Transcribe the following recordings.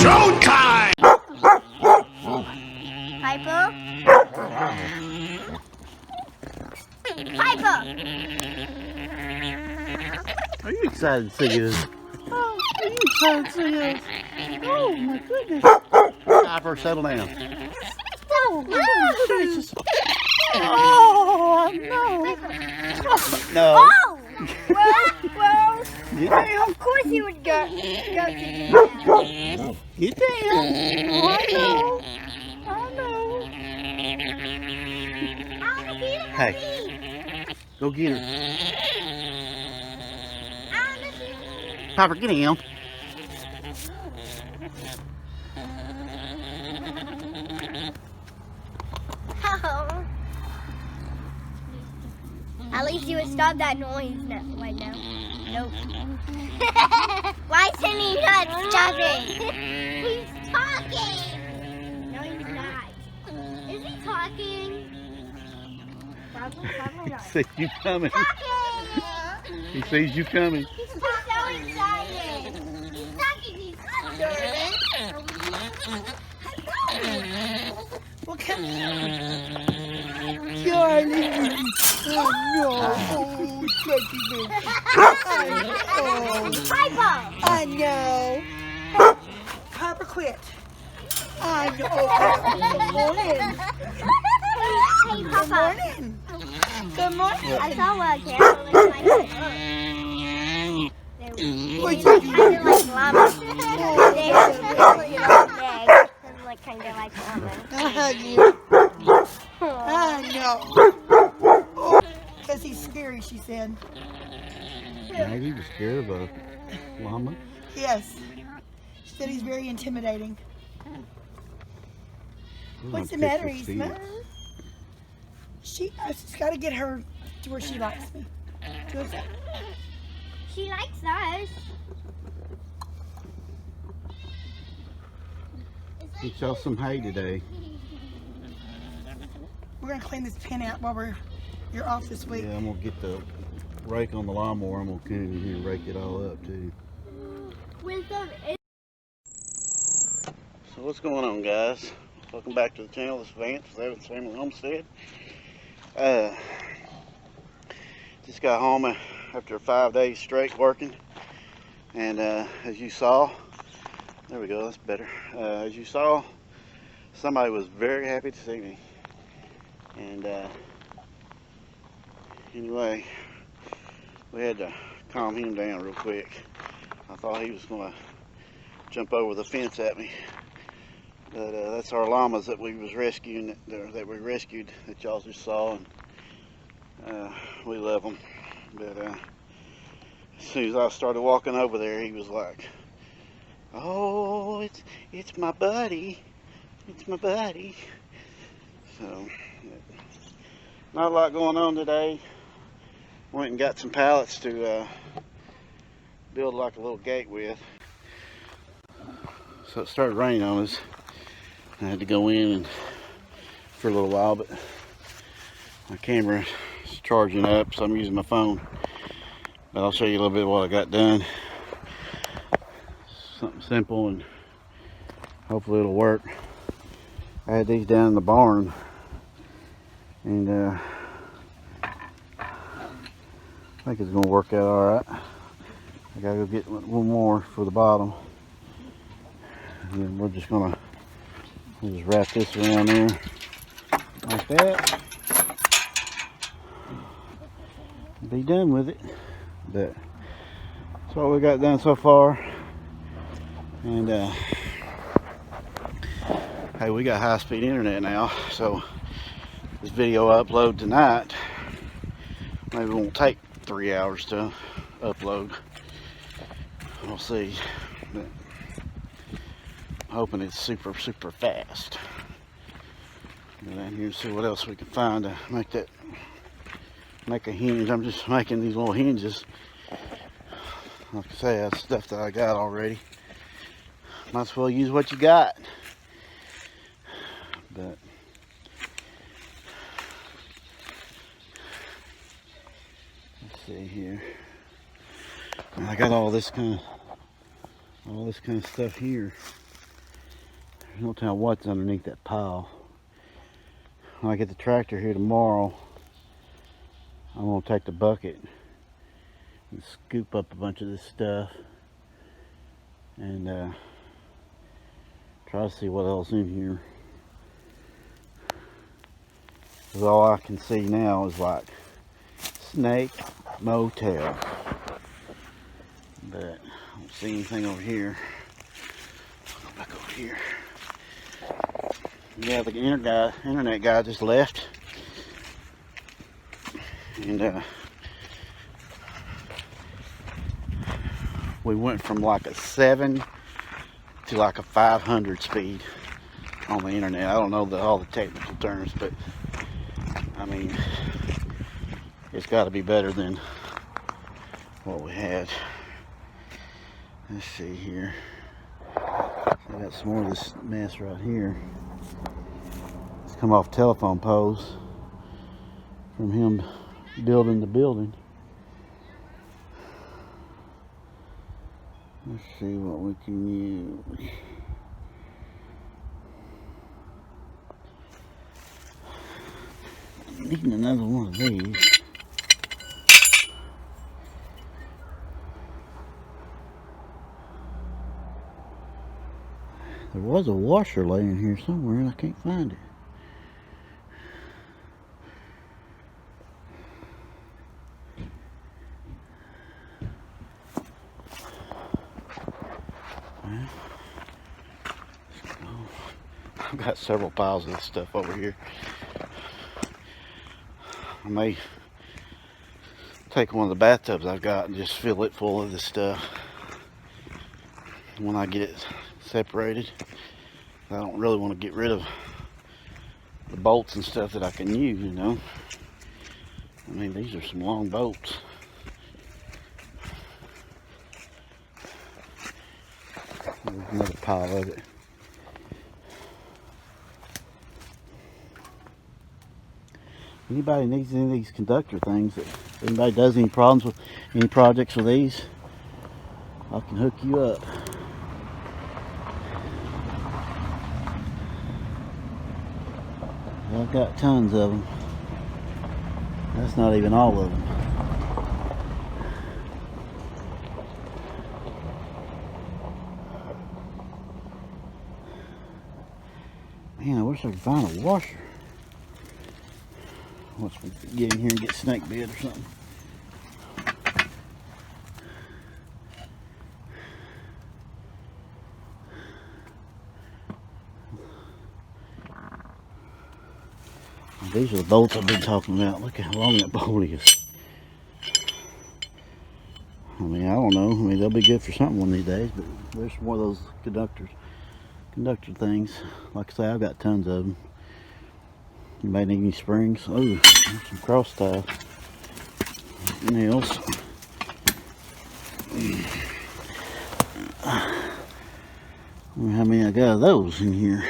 Showtime! Piper? Piper! Are you excited to see us? Oh, are you excited to see us? Oh my goodness. Piper, settle down. Oh, goodness gracious. Oh, no. No. Oh! Well, Yeah. of course he would go to the Get down. Oh, I know. I know. Hey, go get her. Piper, get down. Oh. At least you would stop that noise right now. Nope. Why isn't he not stopping? He's talking. No, he's not. Is he talking? Probably He not. sees you coming. Talking. He sees you coming. He's so excited. He's talking. He's not nervous. Well, come here. Charlie. Oh, no. Oh, Chucky baby. Piper. I know. Piper quit. I know. Good morning. Hey, Good Papa. morning. Good morning. I saw a camera with my What's They're he kind of like llamas. They're like kind of like llamas. I know. Because he's scary, she said. Maggie was scared of a llama. Yes. She said he's very intimidating. What's the matter, Isma? I just got to get her to where she likes me. She likes us. Get y'all some hay today. We're going to clean this pen out while you're off this week. Yeah, I'm going to get the rake on the lawnmower. I'm going to come in here and rake it all up too. So what's going on, guys? Welcome back to the channel. This is Vance with Evans Family Homestead. Just got home after 5 days straight working, and as you saw, there we go, that's better. As you saw, somebody was very happy to see me, and anyway, we had to calm him down real quick. I thought he was going to jump over the fence at me. But that's our llamas that we was rescuing, that we rescued, that y'all just saw, and we love them. But as soon as I started walking over there, he was like, "Oh, it's my buddy, it's my buddy." So not a lot going on today. Went and got some pallets to build like a little gate with. So it started raining on us. I had to go in for a little while, but my camera is charging up, so I'm using my phone. But I'll show you a little bit of what I got done. Something simple, and hopefully it'll work. I had these down in the barn, and I think it's gonna work out all right. I gotta go get one more for the bottom, and then we're just gonna just wrap this around there like that. Be done with it. But that's what we got done so far. And hey, we got high-speed internet now, so this video upload tonight maybe it won't take 3 hours to upload. We'll see. But I'm hoping it's super fast. Go down here and see what else we can find to make a hinge. I'm just making these little hinges. Like I say, that's stuff that I got already. Might as well use what you got. But let's see here. I got all this kind of stuff here. Don't tell what's underneath that pile. When I get the tractor here tomorrow, I'm gonna take the bucket and scoop up a bunch of this stuff and try to see what else in here. Because all I can see now is like snake motel, but I don't see anything over here. I'll go back over here. Yeah, the internet guy just left, and we went from like a 7 to like a 500 speed on the internet. I don't know all the technical terms, but I mean, it's got to be better than what we had. Let's see here. I got some more of this mess right here. It's come off telephone poles from him building the building. Let's see what we can use. Needing another one of these. There was a washer laying here somewhere and I can't find it. Well, I've got several piles of this stuff over here. I may take one of the bathtubs I've got and just fill it full of this stuff when I get it separated. I don't really want to get rid of the bolts and stuff that I can use, you know. I mean, these are some long bolts. There's another pile of it. Anybody needs any of these conductor things, if anybody does any problems with any projects with these, I can hook you up. I've got tons of them. That's not even all of them. Man, I wish I could find a washer. Once we get in here and get snake bit or something. These are the bolts I've been talking about. Look how long that bolt is. I mean, I don't know. I mean, they'll be good for something one of these days, but there's more of those conductor things. Like I say, I've got tons of them. You may need any springs. Oh, there's some cross tie nails. I wonder how many I got of those in here.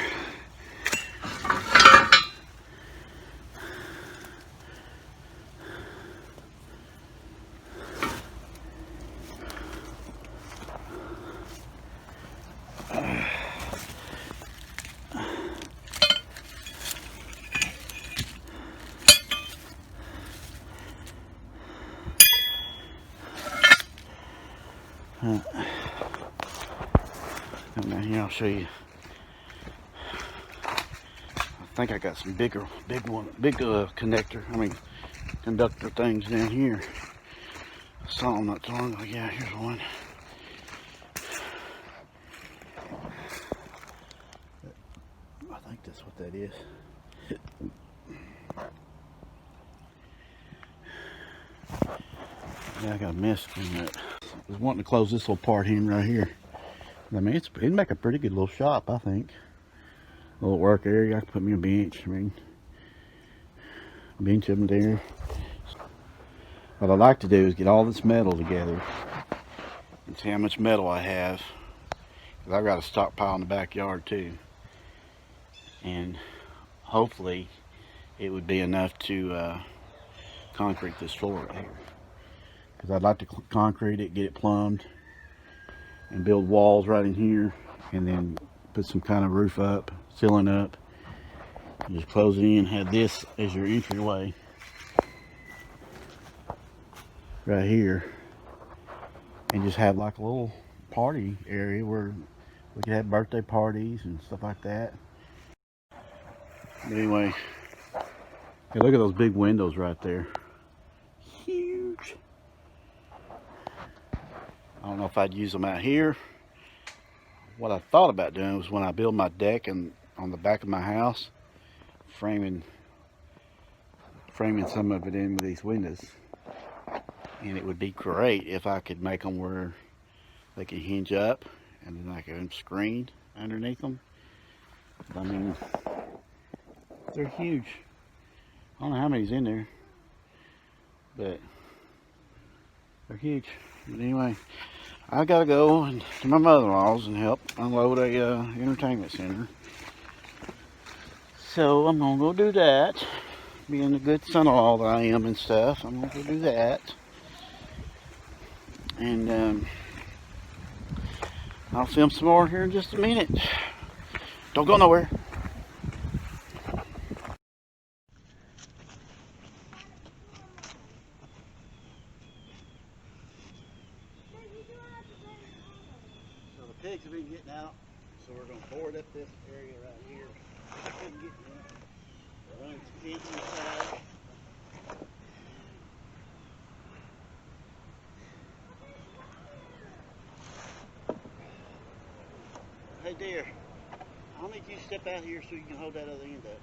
Come down here, I'll show you. I think I got some big conductor things down here. I saw them not too long ago. Yeah, here's one. I think that's what that is. Yeah, I got a mess in that. I was wanting to close this little part in right here. I mean, it'd make a pretty good little shop, I think. A little work area. I could put me a bench. I mean, a bench of them there. What I'd like to do is get all this metal together and see how much metal I have. Because I've got a stockpile in the backyard too. And hopefully it would be enough to concrete this floor right here. Because I'd like to concrete it, get it plumbed, and build walls right in here, and then put some kind of roof up, ceiling up. You just close it in, have this as your entryway right here, and just have like a little party area where we could have birthday parties and stuff like that. But anyway, hey, look at those big windows right there. Huge. I don't know if I'd use them out here. What I thought about doing was when I build my deck and on the back of my house, framing some of it in with these windows. And it would be great if I could make them where they can hinge up and then I could screen underneath them. I mean, they're huge. I don't know how many's in there, but they're huge. But anyway, I gotta go to my mother-in-law's and help unload a entertainment center. So I'm gonna go do that. Being a good son-in-law that I am and stuff, I'm gonna go do that. And I'll film some more here in just a minute. Don't go nowhere. So the pigs have been getting out, so we're going to board up this area right here. Couldn't get in. We're running some pigs inside. Hey dear, I'll need you to step out here so you can hold that other end up.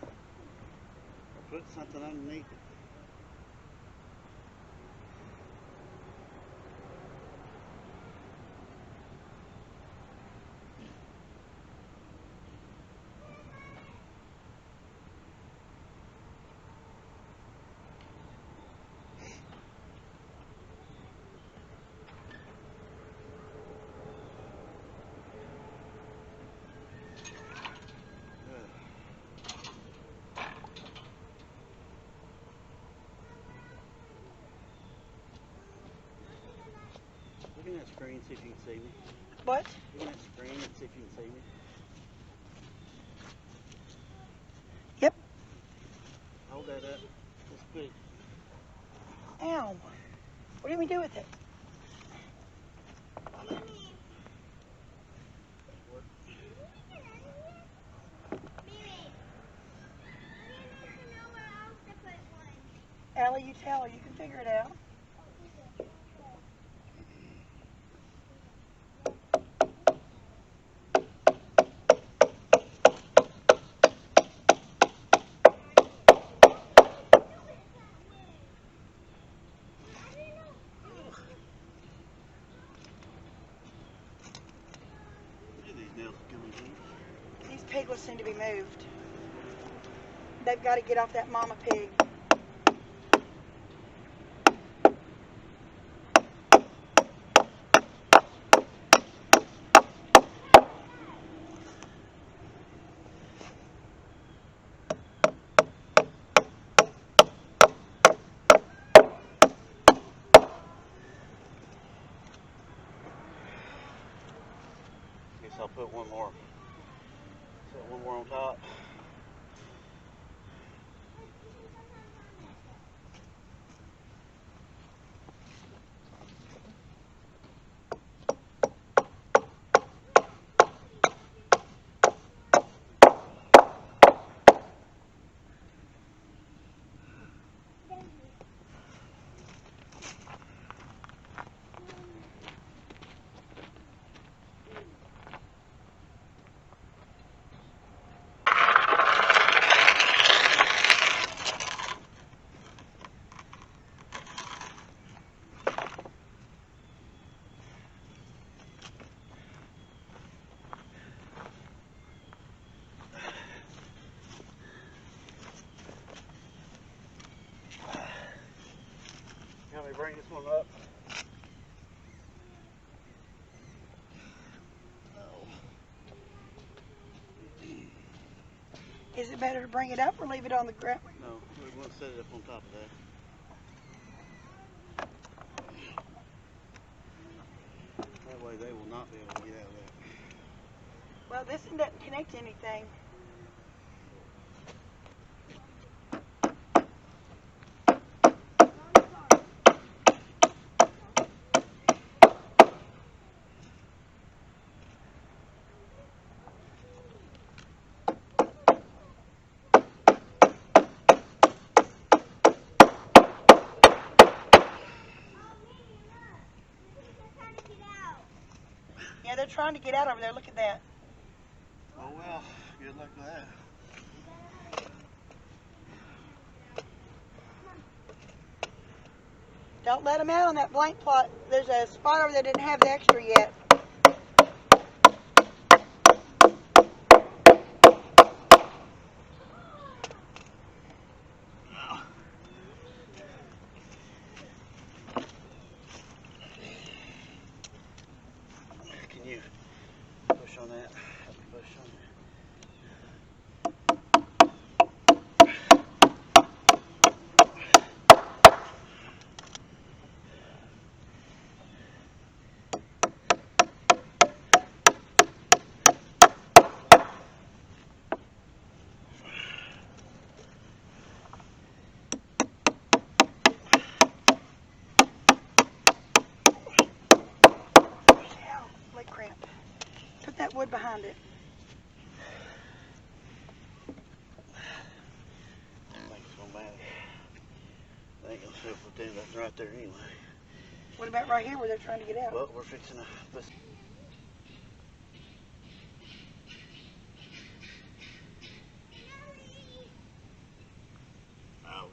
Or put something underneath it. Look in that screen, see if you can see me. What? Look in that screen and see if you can see me. Yep. Hold that up. Just put it. Ow. What do we do with it? Allie, you tell her. You can figure it out. These piglets need to be moved. They've got to get off that mama pig. Guess I'll put one more. Set one more on top. Can we bring this one up? Is it better to bring it up or leave it on the ground? No, we want to set it up on top of that. That way they will not be able to get out of that. Oh, this one doesn't connect to anything. Yeah, they're trying to get out over there. Look at that. Oh well, good luck with that. Don't let them out on that blank plot. There's a spot over there that didn't have the extra yet. Can you push on that? Help me push on that. Leg cramp. Put that wood behind it. I don't think it's gonna matter. I ain't gonna see if we'll do nothing right there anyway. What about right here where they're trying to get out? Well, we're fixing to put. Oh.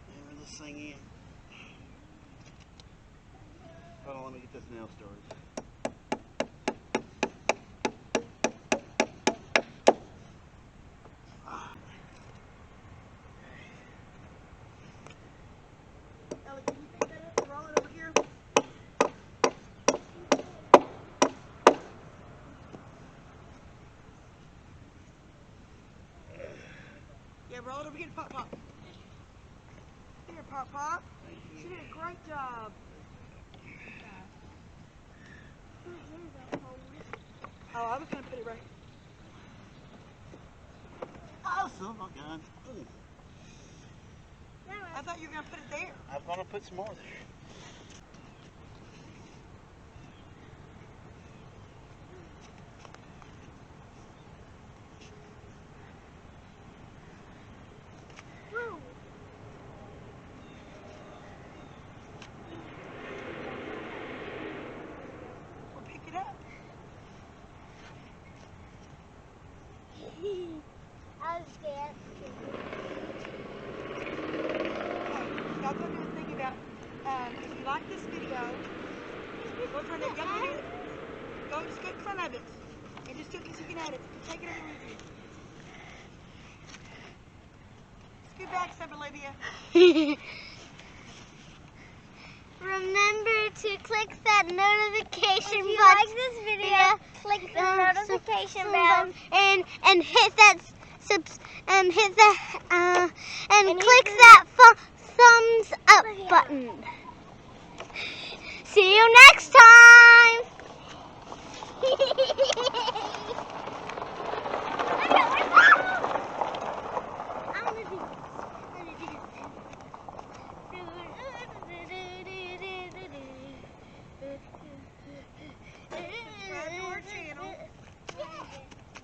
Hammer this thing in. Hold on, let me get this nail started. Ellie, can you pick that up and roll it over here? Yeah, roll it over here to Pop Pop. Here, Pop Pop. She did a great job. Oh, I was going to put it right. Oh, son of a gun. Ooh. I thought you were going to put it there. I'm going to put some more there. We'll pick it up. I was scared. Y'all go do a thing about, if you like this video, go turn that yellow here. Go just go front of it. And just took it so you can have it. Take it over with you. Scoot back, step, Olivia. Remember to click that notification button. If you like this video, click the notification bell and hit that click that thumbs up button. See you next time.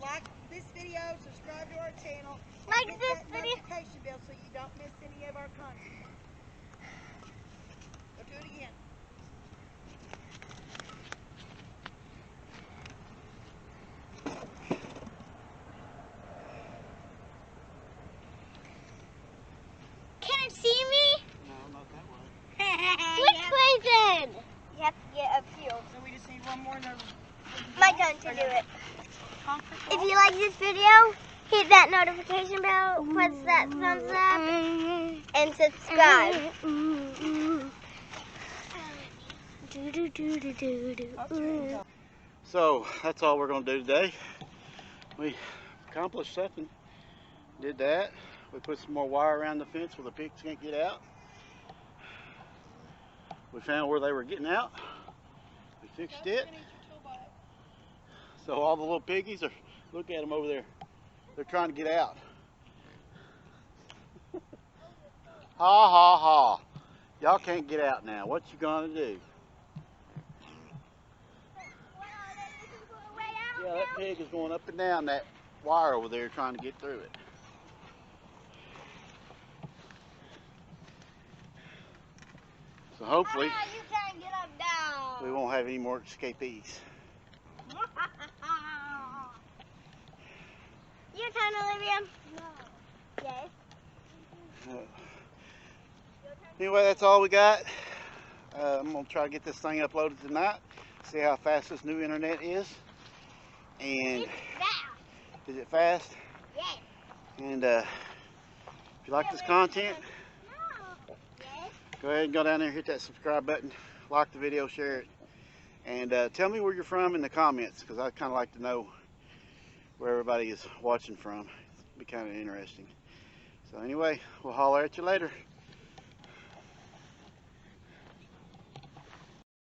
Like this video, subscribe to our channel, Like hit this that video. notification bell so you don't miss any of our content. Go do it again. Can it see me? No, not that way. Which way then? You have to get up here. So we just need one more. My turn to do it. If you like this video, hit that notification bell, press that thumbs up, and subscribe. So that's all we're going to do today. We accomplished something. Did that. We put some more wire around the fence where the pigs can't get out. We found where they were getting out. We fixed it. So all the little piggies are, look at them over there. They're trying to get out. Ha ha ha. Y'all can't get out now. What you gonna do? Yeah, that pig is going up and down that wire over there trying to get through it. So hopefully You can't get up down. we won't have any more escapees. Your turn, Olivia. No. Yes. Anyway, that's all we got. I'm going to try to get this thing uploaded tonight. See how fast this new internet is. And It's fast. is it fast? Yes. And if you like this content, No. Yes. go ahead and go down there and hit that subscribe button. Like the video, share it. And tell me where you're from in the comments, because I'd kind of like to know where everybody is watching from. It'd be kind of interesting. So anyway, we'll holler at you later.